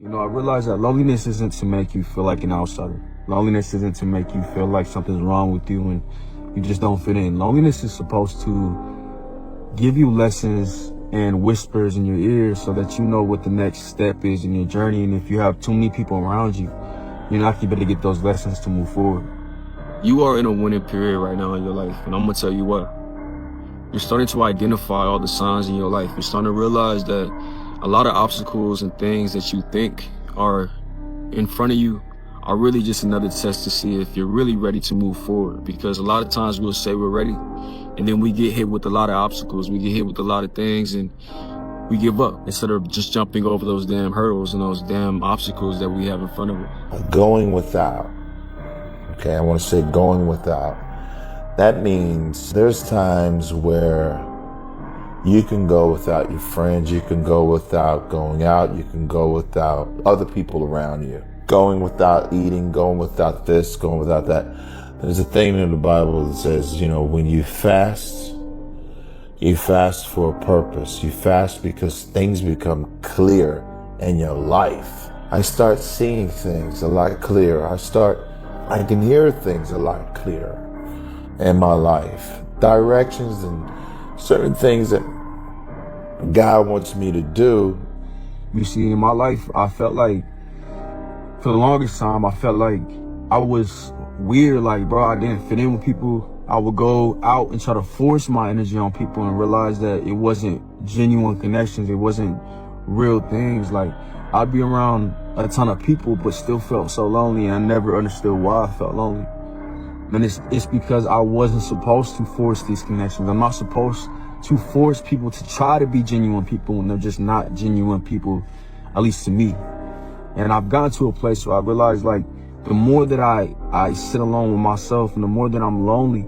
I realized that loneliness isn't to make you feel like an outsider. Loneliness isn't to make you feel like something's wrong with you and you just don't fit in. Loneliness is supposed to give you lessons and whispers in your ears so that you know what the next step is in your journey. And if you have too many people around you, you're not going to get those lessons to move forward. You are in a winning period right now in your life, and I'm going to tell you what. You're starting to identify all the signs in your life. You're starting to realize that a lot of obstacles and things that you think are in front of you are really just another test to see if you're really ready to move forward. Because a lot of times we'll say we're ready, and then we get hit with a lot of obstacles. We get hit with a lot of things, and we give up instead of just jumping over those damn hurdles and those damn obstacles that we have in front of us. Going without. Okay, I want to say going without. That means there's times where you can go without your friends, you can go without going out, you can go without other people around you. Going without eating, going without this, going without that. There's a thing in the Bible that says, when you fast for a purpose. You fast because things become clear in your life. I start seeing things a lot clearer. I can hear things a lot clearer in my life. Directions and certain things that God wants me to do. You see, in my life, I felt like, for the longest time, I felt like I was weird. Like, bro, I didn't fit in with people. I would go out and try to force my energy on people and realize that it wasn't genuine connections. It wasn't real things. Like, I'd be around a ton of people, but still felt so lonely, and I never understood why I felt lonely. And it's because I wasn't supposed to force these connections. I'm not supposed to force people to try to be genuine people when they're just not genuine people, at least to me. And I've gotten to a place where I realize, like, the more that I sit alone with myself and the more that I'm lonely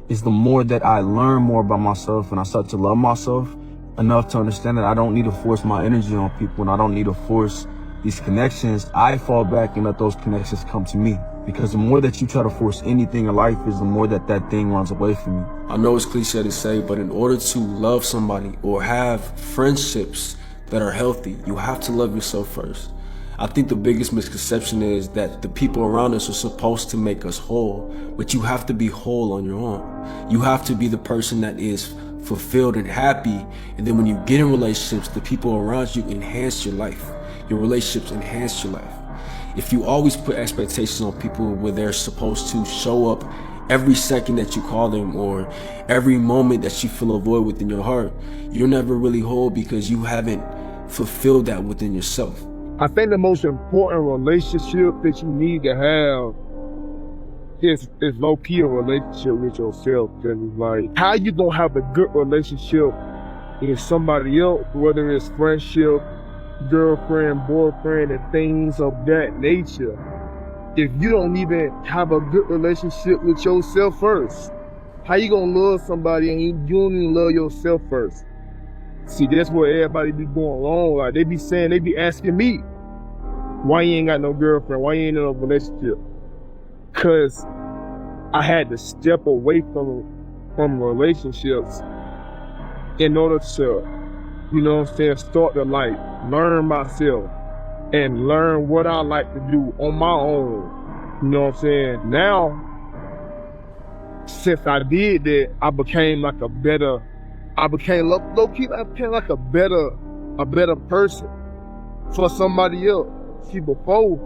is the more that I learn more about myself, and I start to love myself enough to understand that I don't need to force my energy on people and I don't need to force these connections. I fall back and let those connections come to me. Because the more that you try to force anything in life is the more that thing runs away from you. I know it's cliche to say, but in order to love somebody or have friendships that are healthy, you have to love yourself first. I think the biggest misconception is that the people around us are supposed to make us whole, but you have to be whole on your own. You have to be the person that is fulfilled and happy, and then when you get in relationships, the people around you enhance your life. Your relationships enhance your life. If you always put expectations on people where they're supposed to show up every second that you call them or every moment that you feel a void within your heart, you're never really whole because you haven't fulfilled that within yourself. I think the most important relationship that you need to have is low-key a relationship with yourself. And like, how you gonna have a good relationship with somebody else, whether it's friendship, girlfriend, boyfriend, and things of that nature, if you don't even have a good relationship with yourself first? How you gonna love somebody and you don't even love yourself first? See, that's where everybody be going wrong. Like, they be asking me, why you ain't got no girlfriend? Why you ain't in a relationship? Cause I had to step away from relationships in order to, start to learn myself and learn what I like to do on my own. Now, since I did that, I became like a better person for somebody else. See, before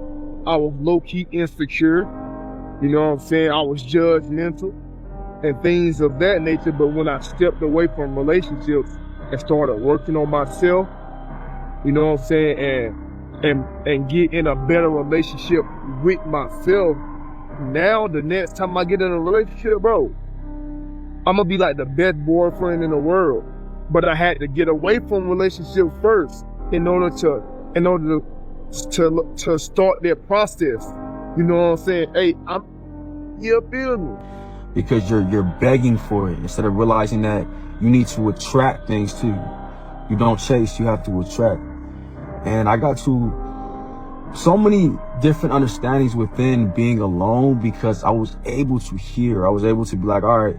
I was low-key insecure, I was judgmental and things of that nature. But when I stepped away from relationships and started working on myself, and get in a better relationship with myself, now the next time I get in a relationship, bro, I'm gonna be like the best boyfriend in the world. But I had to get away from relationships first in order to start that process. Hey, you feel me? Because you're begging for it instead of realizing that you need to attract things to you. You don't chase, you have to attract. And I got to so many different understandings within being alone because I was able to hear. I was able to be like, all right,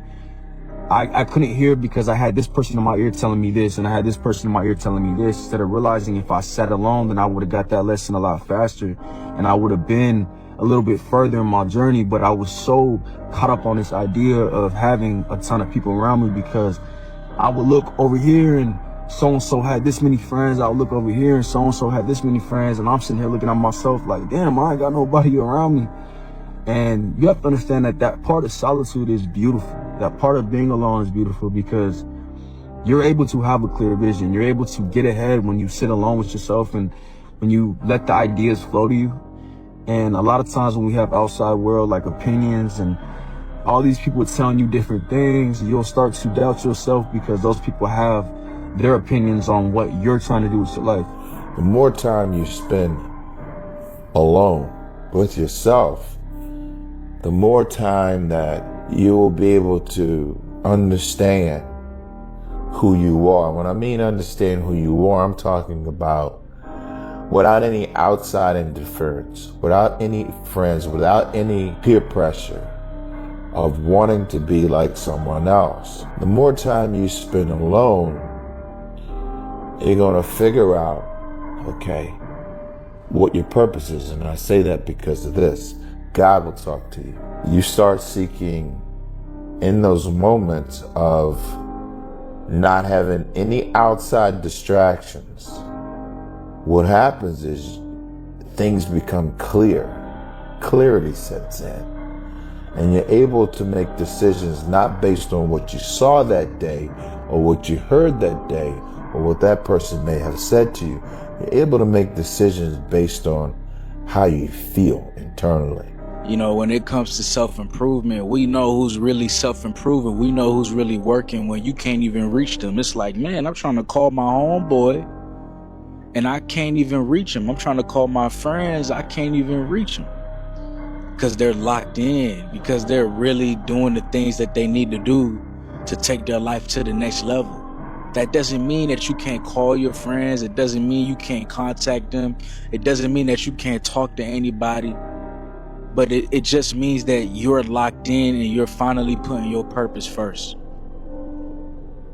I couldn't hear because I had this person in my ear telling me this, and I had this person in my ear telling me this, instead of realizing if I sat alone, then I would have got that lesson a lot faster, and I would have been a little bit further in my journey. But I was so caught up on this idea of having a ton of people around me, because I would look over here and so-and-so had this many friends. I would look over here and so-and-so had this many friends, and I'm sitting here looking at myself like, damn, I ain't got nobody around me. And you have to understand that that part of solitude is beautiful. That part of being alone is beautiful, because you're able to have a clear vision. You're able to get ahead when you sit alone with yourself and when you let the ideas flow to you. And a lot of times when we have outside world like opinions and all these people telling you different things, you'll start to doubt yourself, because those people have their opinions on what you're trying to do with your life. The more time you spend alone with yourself, the more time that you will be able to understand who you are. When I mean understand who you are, I'm talking about without any outside interference, without any friends, without any peer pressure of wanting to be like someone else. The more time you spend alone, you're gonna figure out, okay, what your purpose is. And I say that because of this. God will talk to you. You start seeking in those moments of not having any outside distractions. What happens is things become clear. Clarity sets in. And you're able to make decisions not based on what you saw that day or what you heard that day or what that person may have said to you. You're able to make decisions based on how you feel internally. You know, when it comes to self-improvement, we know who's really self-improving. We know who's really working when you can't even reach them. It's like, man, I'm trying to call my homeboy and I can't even reach him. I'm trying to call my friends. I can't even reach them because they're locked in, because they're really doing the things that they need to do to take their life to the next level. That doesn't mean that you can't call your friends. It doesn't mean you can't contact them. It doesn't mean that you can't talk to anybody. But it just means that you're locked in and you're finally putting your purpose first.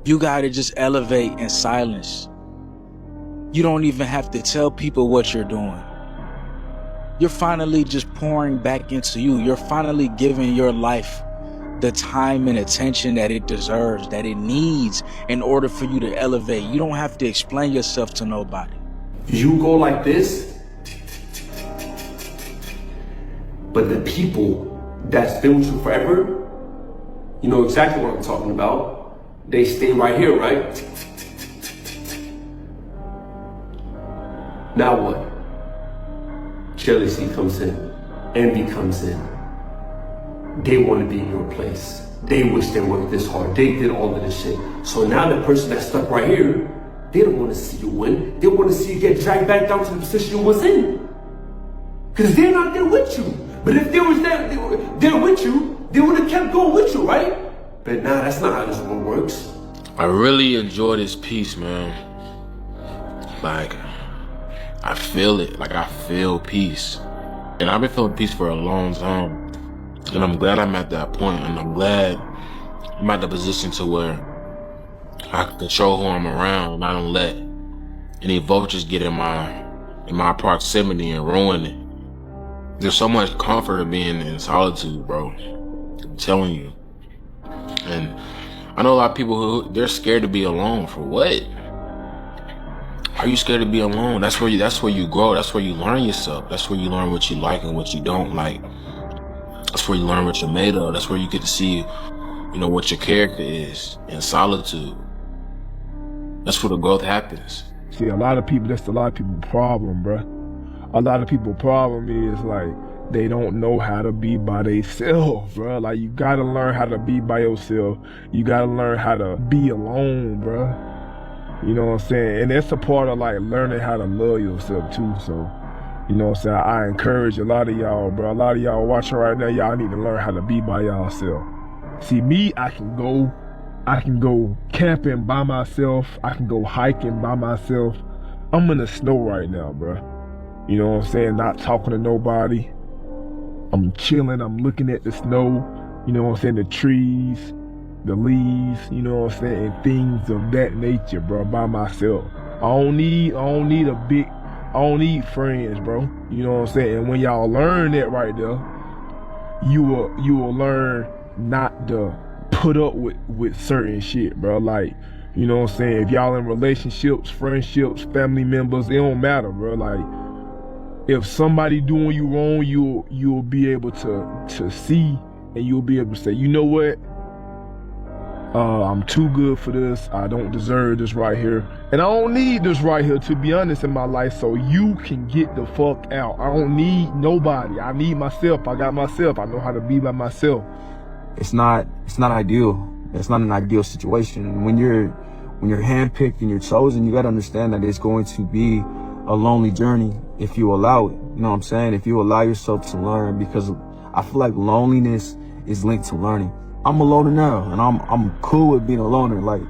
You gotta just elevate in silence. You don't even have to tell people what you're doing. You're finally just pouring back into you. You're finally giving your life the time and attention that it deserves, that it needs in order for you to elevate. You don't have to explain yourself to nobody. You go like this, but the people that's been with you forever, you know exactly what I'm talking about. They stay right here, right? Now what? Jealousy comes in, envy comes in. They want to be in your place. They wish they worked this hard. They did all of this shit. So now the person that's stuck right here, they don't want to see you win. They want to see you get dragged back down to the position you was in. Because they're not there with you. But if they was there with you, they would have kept going with you, right? But nah, that's not how this world works. I really enjoy this piece, man. Like, I feel it. Like, I feel peace. And I've been feeling peace for a long time. And I'm glad I'm at that point, and I'm glad I'm at the position to where I can control who I'm around, and I don't let any vultures get in my proximity and ruin it. There's so much comfort in being in solitude, bro. I'm telling you. And I know a lot of people who, they're scared to be alone. For what? Are you scared to be alone? That's where you grow. That's where you learn yourself. That's where you learn what you like and what you don't like. That's where you learn what you're made of. That's where you get to see, you know, what your character is in solitude. That's where the growth happens. See, that's a lot of people's problem, bruh. A lot of people's problem is like they don't know how to be by themselves, bro. Like, you gotta learn how to be by yourself. You gotta learn how to be alone, bro. You know what I'm saying? And that's a part of like learning how to love yourself too. So, you know what I'm saying? I encourage a lot of y'all, bro. A lot of y'all watching right now, y'all need to learn how to be by yourself. See, me, I can go camping by myself. I can go hiking by myself. I'm in the snow right now, bro. You know what I'm saying? Not talking to nobody. I'm chilling. I'm looking at the snow. You know what I'm saying? The trees. the leaves, you know what I'm saying, and things of that nature, bro, by myself. I don't need friends, bro. You know what I'm saying? And when y'all learn that right there, you will learn not to put up with certain shit, bro. Like, you know what I'm saying? If y'all in relationships, friendships, family members, it don't matter, bro. Like, if somebody doing you wrong, you'll be able to see, and you'll be able to say, you know what? I'm too good for this. I don't deserve this right here. And I don't need this right here, to be honest, in my life, so you can get the fuck out. I don't need nobody. I need myself. I got myself. I know how to be by myself. It's not ideal. It's not an ideal situation. And when you're handpicked and you're chosen, you gotta understand that it's going to be a lonely journey if you allow it. You know what I'm saying? If you allow yourself to learn, because I feel like loneliness is linked to learning. I'm a loner now, and I'm cool with being a loner. Like,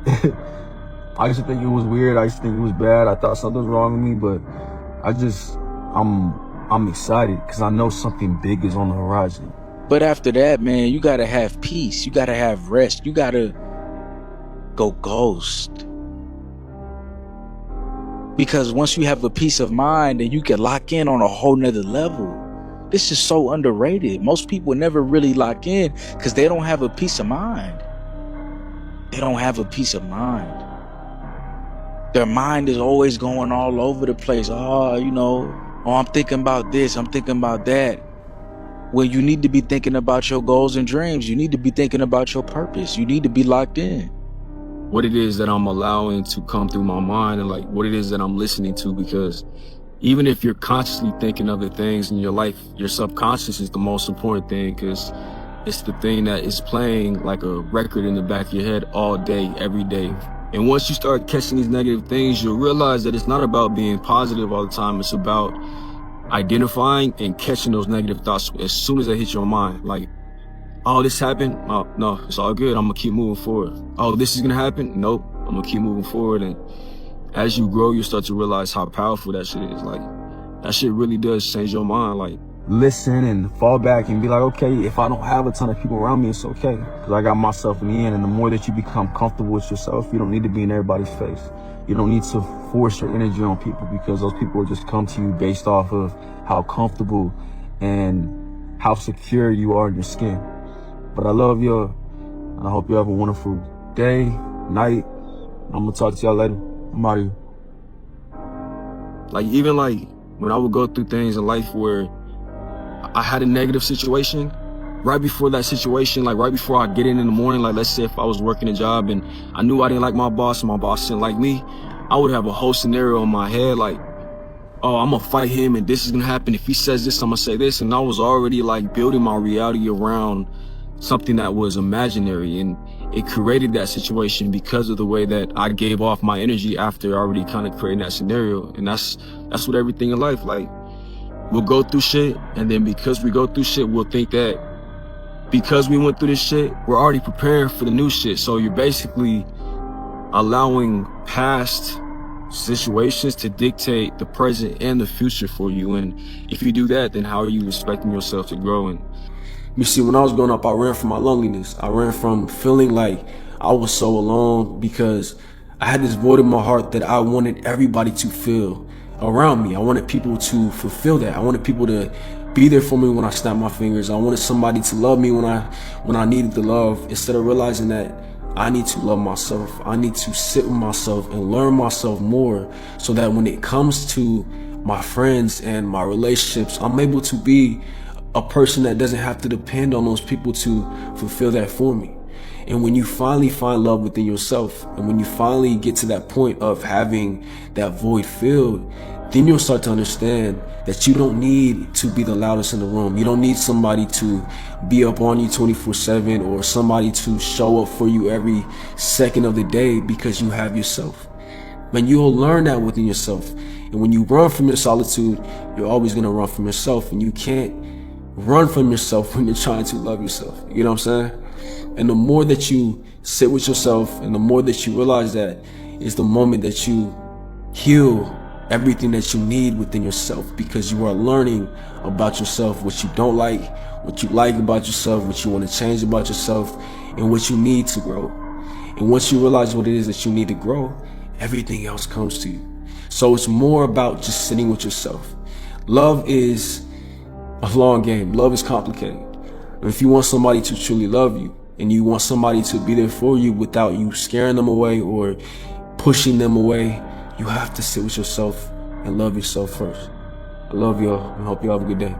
I used to think it was weird. I used to think it was bad. I thought something was wrong with me, but I'm excited because I know something big is on the horizon. But after that, man, you gotta have peace. You gotta have rest. You gotta go ghost. Because once you have a peace of mind, then you can lock in on a whole nother level. This is so underrated. Most people never really lock in because they don't have a peace of mind. They don't have a peace of mind. Their mind is always going all over the place. I'm thinking about this, I'm thinking about that. Well, you need to be thinking about your goals and dreams. You need to be thinking about your purpose. You need to be locked in. What it is that I'm allowing to come through my mind, and like what it is that I'm listening to, because even if you're consciously thinking other things in your life, your subconscious is the most important thing, because it's the thing that is playing like a record in the back of your head all day, every day. And once you start catching these negative things, you'll realize that it's not about being positive all the time. It's about identifying and catching those negative thoughts as soon as they hit your mind. Like, oh, this happened? Oh, no, it's all good. I'm gonna keep moving forward. Oh, this is gonna happen? Nope, I'm gonna keep moving forward. And as you grow, you start to realize how powerful that shit is. Like, that shit really does change your mind. Like, listen and fall back and be like, okay, if I don't have a ton of people around me, it's okay, because I got myself in the end. And the more that you become comfortable with yourself, you don't need to be in everybody's face. You don't need to force your energy on people, because those people will just come to you based off of how comfortable and how secure you are in your skin. But I love you, and I hope you have a wonderful day, night. I'm gonna talk to y'all later. I'm out of here. Like, even like when I would go through things in life where I had a negative situation, right before that situation, like right before I get in the morning, like let's say if I was working a job and I knew I didn't like my boss and my boss didn't like me, I would have a whole scenario in my head like, oh, I'm gonna fight him and this is gonna happen. If he says this, I'm gonna say this. And I was already like building my reality around something that was imaginary, and it created that situation because of the way that I gave off my energy after already kind of creating that scenario. And that's what everything in life, like, we'll go through shit, and then because we go through shit, we'll think that because we went through this shit, we're already preparing for the new shit. So you're basically allowing past situations to dictate the present and the future for you. And if you do that, then how are you expecting yourself to grow? And you see, when I was growing up, I ran from my loneliness. I ran from feeling like I was so alone, because I had this void in my heart that I wanted everybody to feel around me. I wanted people to fulfill that. I wanted people to be there for me when I snapped my fingers. I wanted somebody to love me when I needed the love, instead of realizing that I need to love myself. I need to sit with myself and learn myself more, so that when it comes to my friends and my relationships, I'm able to be a person that doesn't have to depend on those people to fulfill that for me. And when you finally find love within yourself, and when you finally get to that point of having that void filled, then you'll start to understand that you don't need to be the loudest in the room. You don't need somebody to be up on you 24/7, or somebody to show up for you every second of the day, because you have yourself. Man, you'll learn that within yourself. And when you run from your solitude, you're always gonna run from yourself, and you can't run from yourself when you're trying to love yourself. You know what I'm saying? And the more that you sit with yourself, and the more that you realize that, is the moment that you heal everything that you need within yourself, because you are learning about yourself, what you don't like, what you like about yourself, what you want to change about yourself, and what you need to grow. And once you realize what it is that you need to grow, everything else comes to you. So it's more about just sitting with yourself. Love is a long game. Love is complicated. And if you want somebody to truly love you, and you want somebody to be there for you without you scaring them away or pushing them away, you have to sit with yourself and love yourself first. I love y'all and hope y'all have a good day.